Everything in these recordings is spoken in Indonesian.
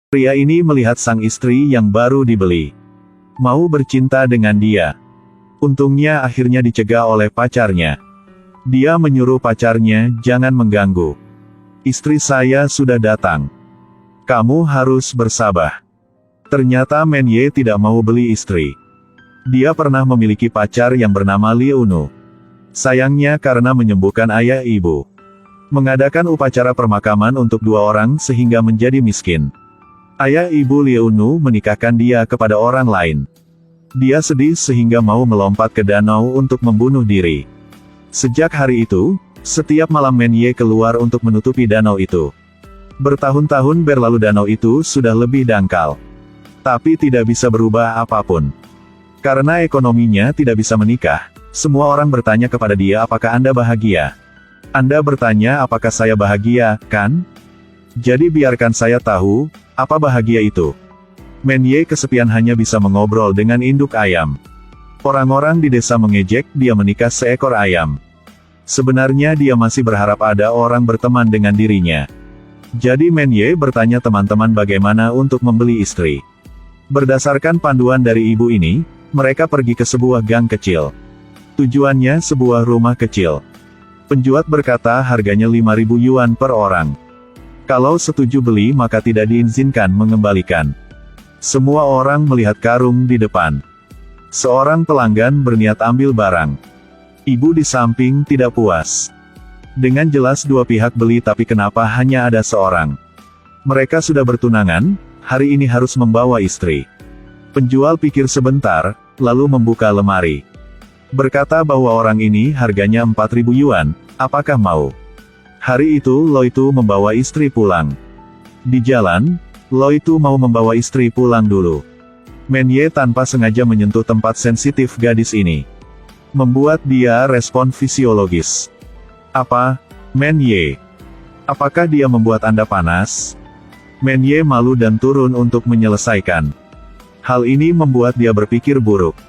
Pria ini melihat sang istri yang baru dibeli. Mau bercinta dengan dia. Untungnya akhirnya dicegah oleh pacarnya. Dia menyuruh pacarnya, jangan mengganggu. Istri saya sudah datang. Kamu harus bersabar. Ternyata Menye tidak mau beli istri. Dia pernah memiliki pacar yang bernama Liunu. Sayangnya karena menyembuhkan ayah ibu. Mengadakan upacara permakaman untuk 2 orang sehingga menjadi miskin. Ayah ibu Liunu menikahkan dia kepada orang lain. Dia sedih sehingga mau melompat ke danau untuk membunuh diri. Sejak hari itu, setiap malam Menye keluar untuk menutupi danau itu. Bertahun-tahun berlalu danau itu sudah lebih dangkal. Tapi tidak bisa berubah apapun. Karena ekonominya tidak bisa menikah, semua orang bertanya kepada dia apakah Anda bahagia. Anda bertanya apakah saya bahagia, kan? Jadi biarkan saya tahu, apa bahagia itu? Menye kesepian hanya bisa mengobrol dengan induk ayam. Orang-orang di desa mengejek dia menikah seekor ayam. Sebenarnya dia masih berharap ada orang berteman dengan dirinya. Jadi Menye bertanya teman-teman bagaimana untuk membeli istri. Berdasarkan panduan dari ibu ini, mereka pergi ke sebuah gang kecil. Tujuannya sebuah rumah kecil. Penjual berkata harganya 5.000 yuan per orang. Kalau setuju beli maka tidak diizinkan mengembalikan. Semua orang melihat karung di depan. Seorang pelanggan berniat ambil barang. Ibu di samping tidak puas. Dengan jelas dua pihak beli tapi kenapa hanya ada seorang? Mereka sudah bertunangan, hari ini harus membawa istri. Penjual pikir sebentar, lalu membuka lemari. Berkata bahwa orang ini harganya 4.000 yuan, apakah mau? Hari itu Loitu membawa istri pulang. Di jalan, Loitu mau membawa istri pulang dulu. Menye tanpa sengaja menyentuh tempat sensitif gadis ini. Membuat dia respon fisiologis. Apa, Menye? Apakah dia membuat Anda panas? Menye malu dan turun untuk menyelesaikan. Hal ini membuat dia berpikir buruk.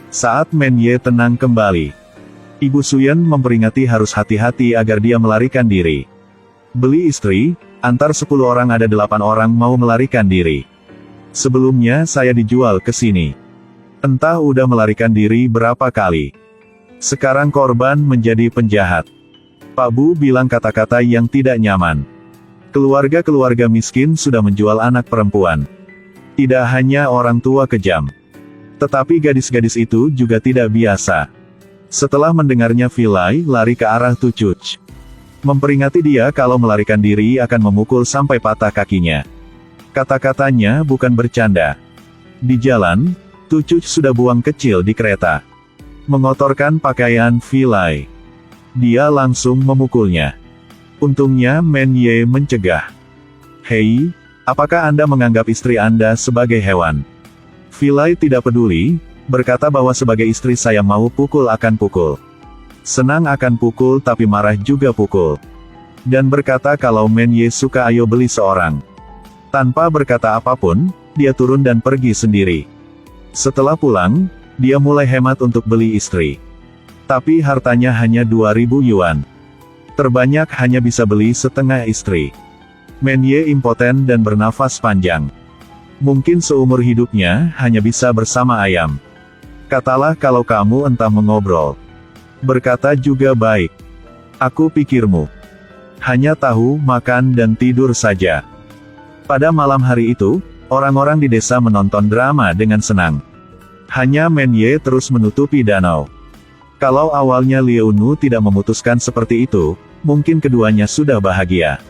Saat Menye tenang kembali, Ibu Suyen memperingati harus hati-hati agar dia melarikan diri. Beli istri, antar 10 orang ada 8 orang mau melarikan diri. Sebelumnya saya dijual ke sini. Entah udah melarikan diri berapa kali. Sekarang korban menjadi penjahat. Pak Bu bilang kata-kata yang tidak nyaman. Keluarga-keluarga miskin sudah menjual anak perempuan. Tidak hanya orang tua kejam. Tetapi gadis-gadis itu juga tidak biasa. Setelah mendengarnya Filai lari ke arah Tucuc. Memperingati dia kalau melarikan diri akan memukul sampai patah kakinya. Kata-katanya bukan bercanda. Di jalan, Tucuc sudah buang kecil di kereta. Mengotorkan pakaian Filai. Dia langsung memukulnya. Untungnya Menye mencegah. Hei, apakah Anda menganggap istri Anda sebagai hewan? Filai tidak peduli, berkata bahwa sebagai istri saya mau pukul akan pukul. Senang akan pukul tapi marah juga pukul. Dan berkata kalau Menye suka ayo beli seorang. Tanpa berkata apapun, dia turun dan pergi sendiri. Setelah pulang, dia mulai hemat untuk beli istri. Tapi hartanya hanya 2.000 yuan. Terbanyak hanya bisa beli setengah istri. Menye impoten dan bernafas panjang. Mungkin seumur hidupnya hanya bisa bersama ayam. Katalah kalau kamu entah mengobrol. Berkata juga baik. Aku pikirmu hanya tahu makan dan tidur saja. Pada malam hari itu, orang-orang di desa menonton drama dengan senang. Hanya Menye terus menutupi danau. Kalau awalnya Liunu tidak memutuskan seperti itu, mungkin keduanya sudah bahagia.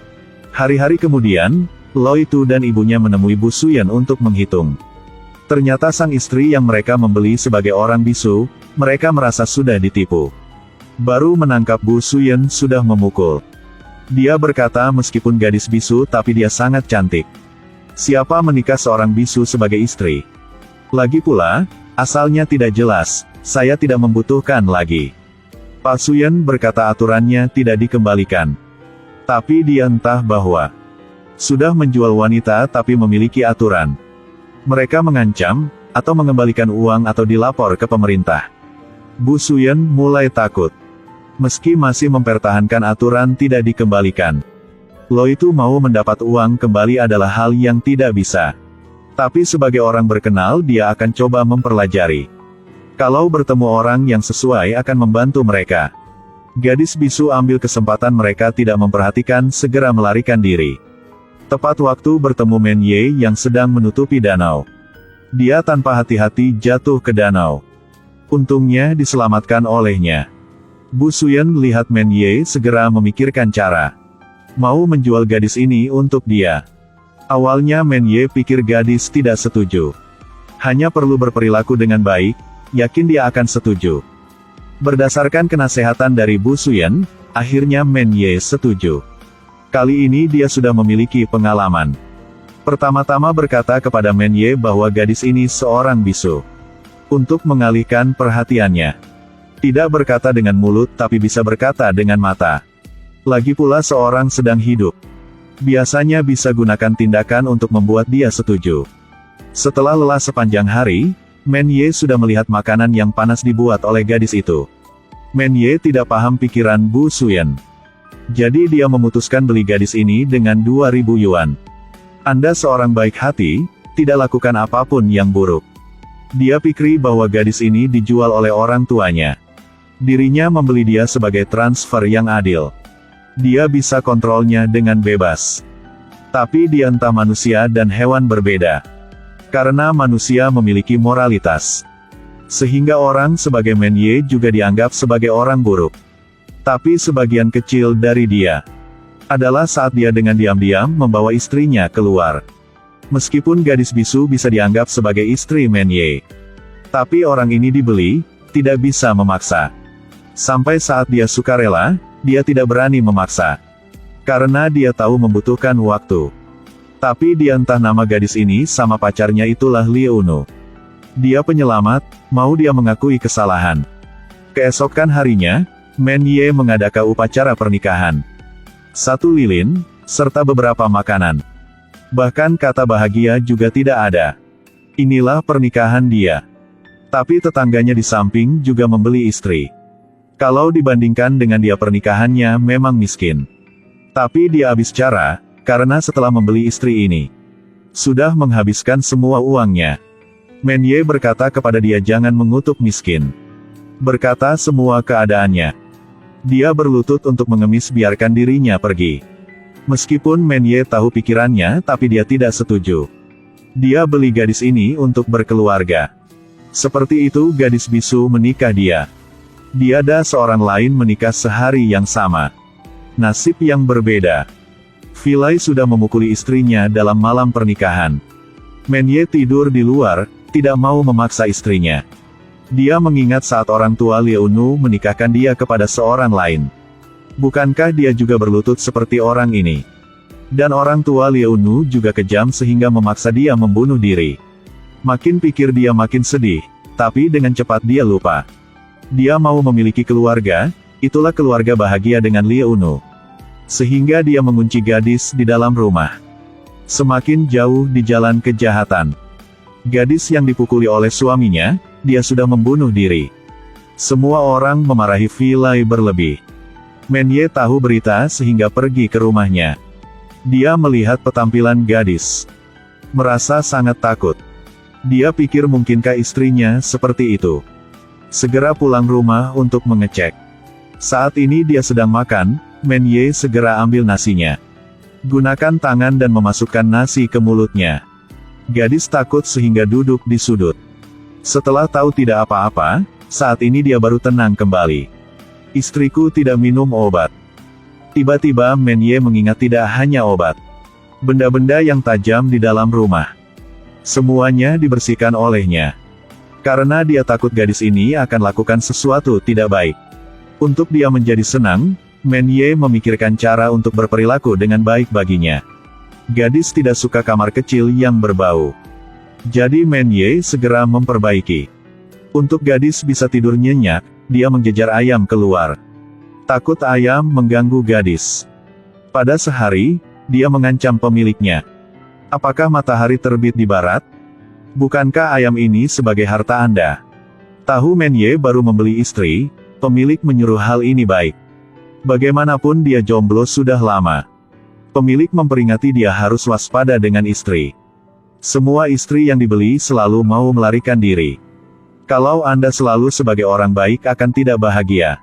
Hari-hari kemudian, Loitu dan ibunya menemui Bu Suyen untuk menghitung. Ternyata sang istri yang mereka membeli sebagai orang bisu, mereka merasa sudah ditipu. Baru menangkap Bu Suyen sudah memukul. Dia berkata meskipun gadis bisu tapi dia sangat cantik. Siapa menikah seorang bisu sebagai istri? Lagi pula, asalnya tidak jelas, saya tidak membutuhkan lagi. Pak Suyen berkata aturannya tidak dikembalikan. Tapi dia entah bahwa sudah menjual wanita tapi memiliki aturan. Mereka mengancam, atau mengembalikan uang atau dilapor ke pemerintah. Bu Suyen mulai takut. Meski masih mempertahankan aturan tidak dikembalikan. Lo itu mau mendapat uang kembali adalah hal yang tidak bisa. Tapi sebagai orang berkenal dia akan coba mempelajari. Kalau bertemu orang yang sesuai akan membantu mereka. Gadis bisu ambil kesempatan mereka tidak memperhatikan segera melarikan diri. Tepat waktu bertemu Menye yang sedang menutupi danau. Dia tanpa hati-hati jatuh ke danau. Untungnya diselamatkan olehnya. Bu Suyen lihat Menye segera memikirkan cara. Mau menjual gadis ini untuk dia. Awalnya Menye pikir gadis tidak setuju. Hanya perlu berperilaku dengan baik, yakin dia akan setuju. Berdasarkan kenasehatan dari Bu Suyen, akhirnya Menye setuju. Kali ini dia sudah memiliki pengalaman. Pertama-tama berkata kepada Menye bahwa gadis ini seorang bisu. Untuk mengalihkan perhatiannya. Tidak berkata dengan mulut tapi bisa berkata dengan mata. Lagi pula seorang sedang hidup. Biasanya bisa gunakan tindakan untuk membuat dia setuju. Setelah lelah sepanjang hari, Menye sudah melihat makanan yang panas dibuat oleh gadis itu. Menye tidak paham pikiran Bu Suyen. Jadi dia memutuskan beli gadis ini dengan 2.000 yuan. Anda seorang baik hati, tidak lakukan apapun yang buruk. Dia pikir bahwa gadis ini dijual oleh orang tuanya. Dirinya membeli dia sebagai transfer yang adil. Dia bisa kontrolnya dengan bebas. Tapi dia entah manusia dan hewan berbeda. Karena manusia memiliki moralitas. Sehingga orang sebagai Menye juga dianggap sebagai orang buruk. Tapi sebagian kecil dari dia adalah saat dia dengan diam-diam membawa istrinya keluar. Meskipun gadis bisu bisa dianggap sebagai istri Menye. Tapi orang ini dibeli, tidak bisa memaksa. Sampai saat dia sukarela, dia tidak berani memaksa. Karena dia tahu membutuhkan waktu. Tapi dia entah nama gadis ini sama pacarnya itulah Liunu. Dia penyelamat, mau dia mengakui kesalahan. Keesokan harinya, Menye mengadakan upacara pernikahan. 1 lilin, serta beberapa makanan. Bahkan kata bahagia juga tidak ada. Inilah pernikahan dia. Tapi tetangganya di samping juga membeli istri. Kalau dibandingkan dengan dia pernikahannya memang miskin. Tapi dia habis cara, karena setelah membeli istri ini, sudah menghabiskan semua uangnya. Menye berkata kepada dia jangan mengutuk miskin. Berkata semua keadaannya. Dia berlutut untuk mengemis biarkan dirinya pergi. Meskipun Menye tahu pikirannya tapi dia tidak setuju. Dia beli gadis ini untuk berkeluarga. Seperti itu gadis bisu menikah dia. Diada seorang lain menikah sehari yang sama. Nasib yang berbeda. Filai sudah memukuli istrinya dalam malam pernikahan. Menye tidur di luar, tidak mau memaksa istrinya. Dia mengingat saat orang tua Liunu menikahkan dia kepada seorang lain. Bukankah dia juga berlutut seperti orang ini? Dan orang tua Liunu juga kejam sehingga memaksa dia membunuh diri. Makin pikir dia makin sedih, tapi dengan cepat dia lupa. Dia mau memiliki keluarga, itulah keluarga bahagia dengan Liunu. Sehingga dia mengunci gadis di dalam rumah. Semakin jauh di jalan kejahatan. Gadis yang dipukuli oleh suaminya, dia sudah membunuh diri. Semua orang memarahi Filai berlebih. Menye tahu berita sehingga pergi ke rumahnya. Dia melihat petampilan gadis. Merasa sangat takut. Dia pikir mungkinkah istrinya seperti itu. Segera pulang rumah untuk mengecek. Saat ini dia sedang makan, Menye segera ambil nasinya. Gunakan tangan dan memasukkan nasi ke mulutnya. Gadis takut sehingga duduk di sudut. Setelah tahu tidak apa-apa, saat ini dia baru tenang kembali. Istriku tidak minum obat. Tiba-tiba Menye mengingat tidak hanya obat. Benda-benda yang tajam di dalam rumah. Semuanya dibersihkan olehnya. Karena dia takut gadis ini akan lakukan sesuatu tidak baik. Untuk dia menjadi senang, Menye memikirkan cara untuk berperilaku dengan baik baginya. Gadis tidak suka kamar kecil yang berbau. Jadi Menye segera memperbaiki. Untuk gadis bisa tidur nyenyak, dia mengejar ayam keluar. Takut ayam mengganggu gadis. Pada sehari, dia mengancam pemiliknya. Apakah matahari terbit di barat? Bukankah ayam ini sebagai harta Anda? Tahu Menye baru membeli istri, pemilik menyuruh hal ini baik. Bagaimanapun dia jomblo sudah lama. Pemilik memperingati dia harus waspada dengan istri. Semua istri yang dibeli selalu mau melarikan diri. Kalau Anda selalu sebagai orang baik akan tidak bahagia.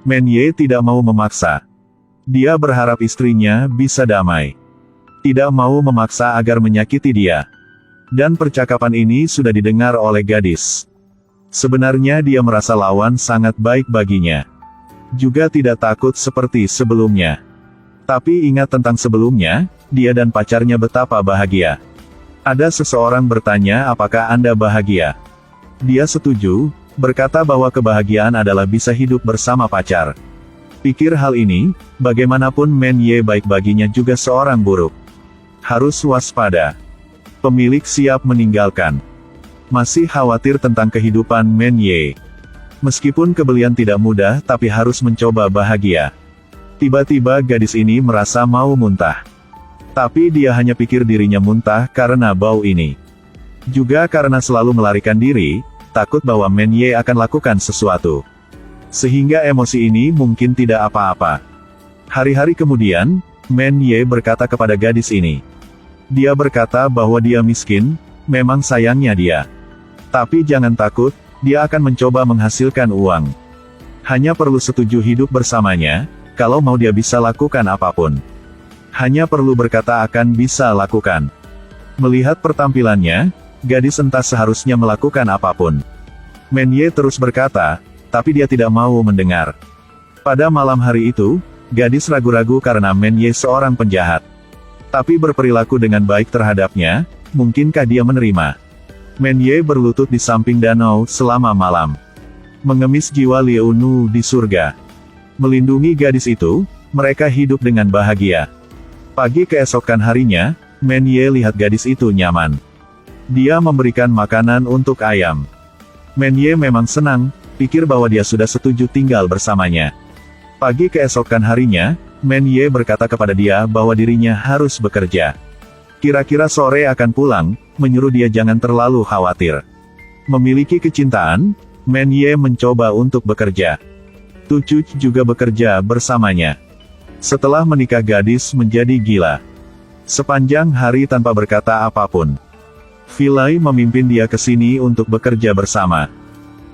Men-ye tidak mau memaksa. Dia berharap istrinya bisa damai. Tidak mau memaksa agar menyakiti dia. Dan percakapan ini sudah didengar oleh gadis. Sebenarnya dia merasa lawan sangat baik baginya. Juga tidak takut seperti sebelumnya. Tapi ingat tentang sebelumnya, dia dan pacarnya betapa bahagia. Ada seseorang bertanya apakah Anda bahagia. Dia setuju, berkata bahwa kebahagiaan adalah bisa hidup bersama pacar. Pikir hal ini, bagaimanapun Men-ye baik baginya juga seorang buruk. Harus waspada. Pemilik siap meninggalkan. Masih khawatir tentang kehidupan Men-ye. Meskipun kebelian tidak mudah tapi harus mencoba bahagia. Tiba-tiba gadis ini merasa mau muntah. Tapi dia hanya pikir dirinya muntah karena bau ini. Juga karena selalu melarikan diri, takut bahwa Men-ye akan lakukan sesuatu. Sehingga emosi ini mungkin tidak apa-apa. Hari-hari kemudian, Men-ye berkata kepada gadis ini. Dia berkata bahwa dia miskin, memang sayangnya dia. Tapi jangan takut, dia akan mencoba menghasilkan uang. Hanya perlu setuju hidup bersamanya, kalau mau dia bisa lakukan apapun. Hanya perlu berkata akan bisa lakukan. Melihat pertampilannya, gadis entah seharusnya melakukan apapun. Men-ye terus berkata, tapi dia tidak mau mendengar. Pada malam hari itu, gadis ragu-ragu karena Men-ye seorang penjahat. Tapi berperilaku dengan baik terhadapnya, mungkinkah dia menerima? Men-ye berlutut di samping danau selama malam. Mengemis jiwa Liu Nu di surga. Melindungi gadis itu, mereka hidup dengan bahagia. Pagi keesokan harinya, Men-ye lihat gadis itu nyaman. Dia memberikan makanan untuk ayam. Men-ye memang senang, pikir bahwa dia sudah setuju tinggal bersamanya. Pagi keesokan harinya, Men-ye berkata kepada dia bahwa dirinya harus bekerja. Kira-kira sore akan pulang, menyuruh dia jangan terlalu khawatir. Memiliki kecintaan, Men-ye mencoba untuk bekerja. Tucuc juga bekerja bersamanya. Setelah menikah gadis menjadi gila. Sepanjang hari tanpa berkata apapun. Filai memimpin dia ke sini untuk bekerja bersama.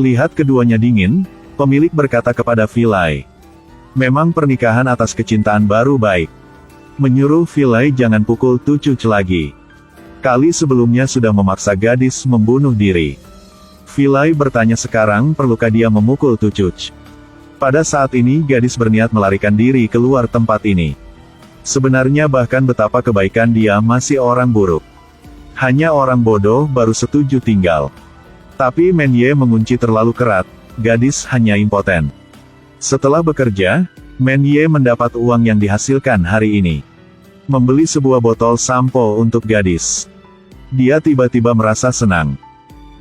Lihat keduanya dingin, pemilik berkata kepada Filai. Memang pernikahan atas kecintaan baru baik. Menyuruh Filai jangan pukul Tucuc lagi. Kali sebelumnya sudah memaksa gadis membunuh diri. Filai bertanya sekarang perlukah dia memukul Tucuc. Pada saat ini gadis berniat melarikan diri keluar tempat ini. Sebenarnya bahkan betapa kebaikan dia masih orang buruk. Hanya orang bodoh baru setuju tinggal. Tapi Men-ye mengunci terlalu kerat, gadis hanya impoten. Setelah bekerja, Men-ye mendapat uang yang dihasilkan hari ini. Membeli sebuah botol sampo untuk gadis. Dia tiba-tiba merasa senang.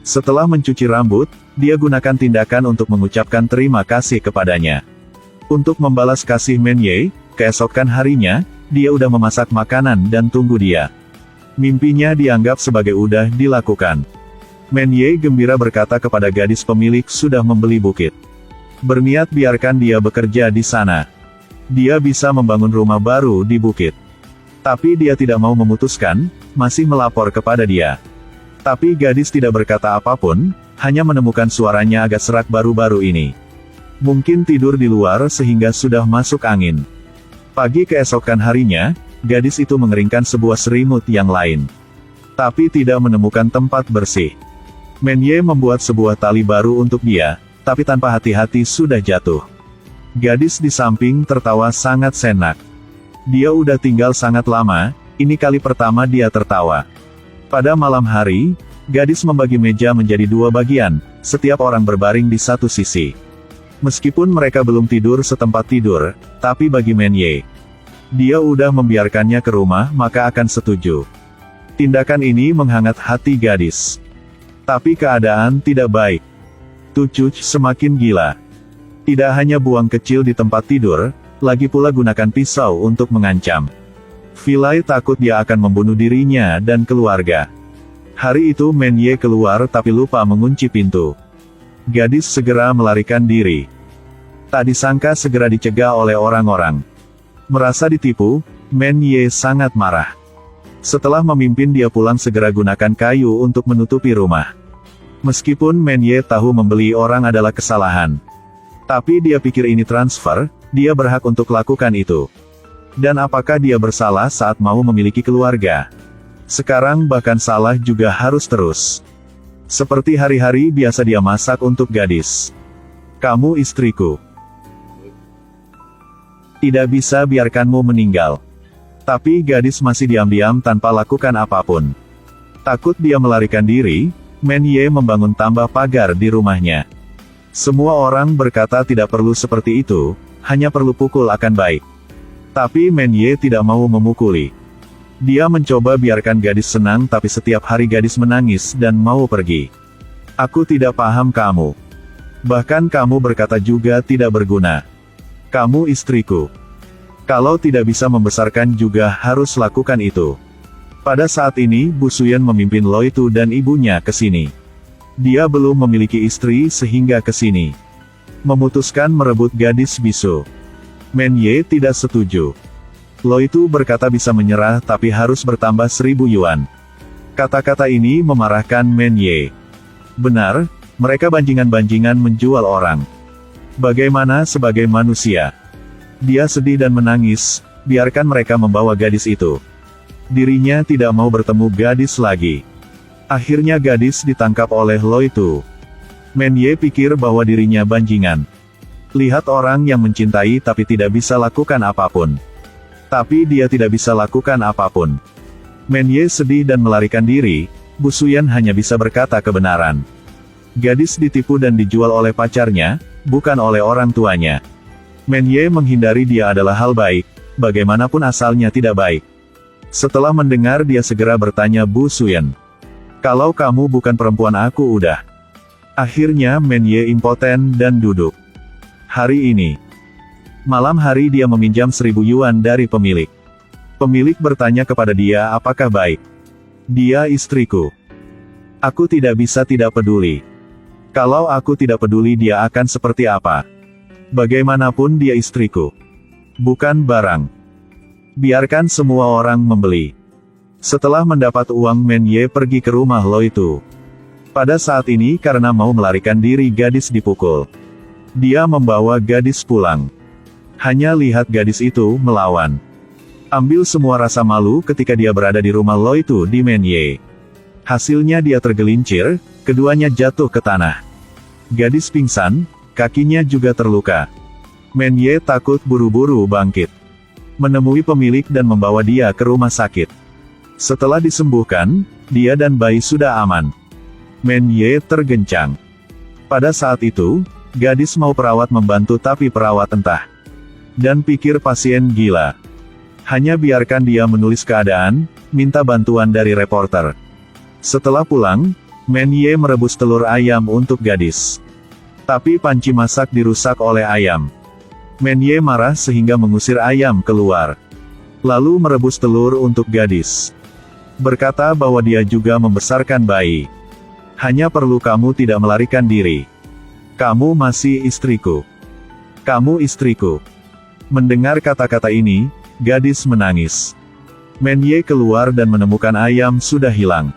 Setelah mencuci rambut, dia gunakan tindakan untuk mengucapkan terima kasih kepadanya. Untuk membalas kasih Men-ye, keesokan harinya, dia udah memasak makanan dan tunggu dia. Mimpinya dianggap sebagai udah dilakukan. Men-ye gembira berkata kepada gadis pemilik sudah membeli bukit. Berniat biarkan dia bekerja di sana. Dia bisa membangun rumah baru di bukit. Tapi dia tidak mau memutuskan, masih melapor kepada dia. Tapi gadis tidak berkata apapun, hanya menemukan suaranya agak serak baru-baru ini. Mungkin tidur di luar sehingga sudah masuk angin. Pagi keesokan harinya, gadis itu mengeringkan sebuah serimut yang lain. Tapi tidak menemukan tempat bersih. Men-ye membuat sebuah tali baru untuk dia, tapi tanpa hati-hati sudah jatuh. Gadis di samping tertawa sangat senak. Dia udah tinggal sangat lama, ini kali pertama dia tertawa. Pada malam hari, gadis membagi meja menjadi dua bagian, setiap orang berbaring di satu sisi. Meskipun mereka belum tidur setempat tidur, tapi bagi Men-ye, dia udah membiarkannya ke rumah maka akan setuju. Tindakan ini menghangat hati gadis. Tapi keadaan tidak baik. Tucuc semakin gila. Tidak hanya buang kecil di tempat tidur, lagi pula gunakan pisau untuk mengancam. Filai takut dia akan membunuh dirinya dan keluarga. Hari itu Men-ye keluar tapi lupa mengunci pintu. Gadis segera melarikan diri. Tak disangka segera dicegah oleh orang-orang. Merasa ditipu, Men Ye sangat marah. Setelah memimpin dia pulang segera gunakan kayu untuk menutupi rumah. Meskipun Men Ye tahu membeli orang adalah kesalahan. Tapi dia pikir ini transfer, dia berhak untuk lakukan itu. Dan apakah dia bersalah saat mau memiliki keluarga? Sekarang bahkan salah juga harus terus. Seperti hari-hari biasa dia masak untuk gadis. Kamu istriku. Tidak bisa biarkanmu meninggal. Tapi gadis masih diam-diam tanpa lakukan apapun. Takut dia melarikan diri, Men Ye membangun tambah pagar di rumahnya. Semua orang berkata tidak perlu seperti itu, hanya perlu pukul akan baik. Tapi Men Ye tidak mau memukuli. Dia mencoba biarkan gadis senang tapi setiap hari gadis menangis dan mau pergi. Aku tidak paham kamu. Bahkan kamu berkata juga tidak berguna. Kamu istriku. Kalau tidak bisa membesarkan juga harus lakukan itu. Pada saat ini Bu Suyen memimpin Loi Tu dan ibunya ke sini. Dia belum memiliki istri sehingga ke sini. Memutuskan merebut gadis bisu. Men Ye tidak setuju. Loi Tu berkata bisa menyerah tapi harus bertambah 1000 yuan. Kata-kata ini memarahkan Men Ye. Benar, mereka banjingan-banjingan menjual orang. Bagaimana sebagai manusia? Dia sedih dan menangis, biarkan mereka membawa gadis itu. Dirinya tidak mau bertemu gadis lagi. Akhirnya gadis ditangkap oleh Loi Tu. Men Ye pikir bahwa dirinya banjingan. Lihat orang yang mencintai tapi tidak bisa lakukan apapun. Tapi dia tidak bisa lakukan apapun. Men Ye sedih dan melarikan diri, Bu Suyen hanya bisa berkata kebenaran. Gadis ditipu dan dijual oleh pacarnya, bukan oleh orang tuanya. Men Ye menghindari dia adalah hal baik, bagaimanapun asalnya tidak baik. Setelah mendengar dia segera bertanya Bu Suyen. Kalau kamu bukan perempuan aku udah. Akhirnya Men Ye impoten dan duduk. Hari ini. Malam hari dia meminjam 1000 yuan dari pemilik. Pemilik bertanya kepada dia apakah baik. Dia istriku. Aku tidak bisa tidak peduli. Kalau aku tidak peduli dia akan seperti apa. Bagaimanapun dia istriku. Bukan barang. Biarkan semua orang membeli. Setelah mendapat uang Men Ye pergi ke rumah Loi Tu. Pada saat ini karena mau melarikan diri gadis dipukul. Dia membawa gadis pulang. Hanya lihat gadis itu melawan. Ambil semua rasa malu ketika dia berada di rumah Loi Tu di Men Ye. Hasilnya dia tergelincir, keduanya jatuh ke tanah. Gadis pingsan, kakinya juga terluka. Men Ye takut buru-buru bangkit. Menemui pemilik dan membawa dia ke rumah sakit. Setelah disembuhkan, dia dan bayi sudah aman. Men Ye tergencang. Pada saat itu, gadis mau perawat membantu tapi perawat entah. Dan pikir pasien gila. Hanya biarkan dia menulis keadaan, minta bantuan dari reporter. Setelah pulang, Men Ye merebus telur ayam untuk gadis. Tapi panci masak dirusak oleh ayam. Men Ye marah sehingga mengusir ayam keluar. Lalu merebus telur untuk gadis. Berkata bahwa dia juga membesarkan bayi. Hanya perlu kamu tidak melarikan diri. Kamu masih istriku. Kamu istriku. Mendengar kata-kata ini, gadis menangis. Men Ye keluar dan menemukan ayam sudah hilang.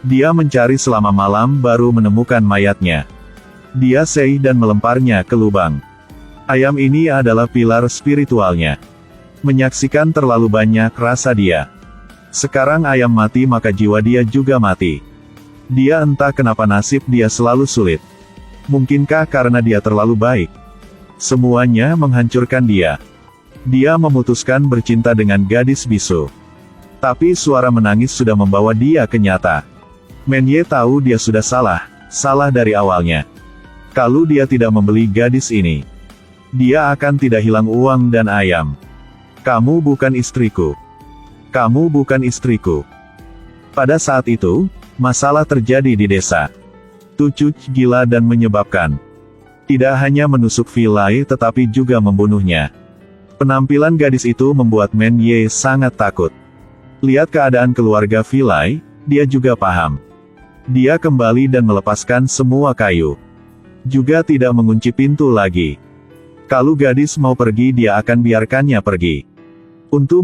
Dia mencari selama malam baru menemukan mayatnya. Dia sei dan melemparnya ke lubang. Ayam ini adalah pilar spiritualnya. Menyaksikan terlalu banyak rasa dia. Sekarang ayam mati maka jiwa dia juga mati. Dia entah kenapa nasib dia selalu sulit. Mungkinkah karena dia terlalu baik? Semuanya menghancurkan dia. Dia memutuskan bercinta dengan gadis bisu. Tapi suara menangis sudah membawa dia ke nyata. Men Ye tahu dia sudah salah dari awalnya. Kalau dia tidak membeli gadis ini, dia akan tidak hilang uang dan ayam. Kamu bukan istriku. Kamu bukan istriku. Pada saat itu, masalah terjadi di desa. Tucuc gila dan menyebabkan. Tidak hanya menusuk Vilai tetapi juga membunuhnya. Penampilan gadis itu membuat Men Ye sangat takut. Lihat keadaan keluarga Vilai, dia juga paham. Dia kembali dan melepaskan semua kayu. Juga tidak mengunci pintu lagi. Kalau gadis mau pergi dia akan biarkannya pergi. Untuk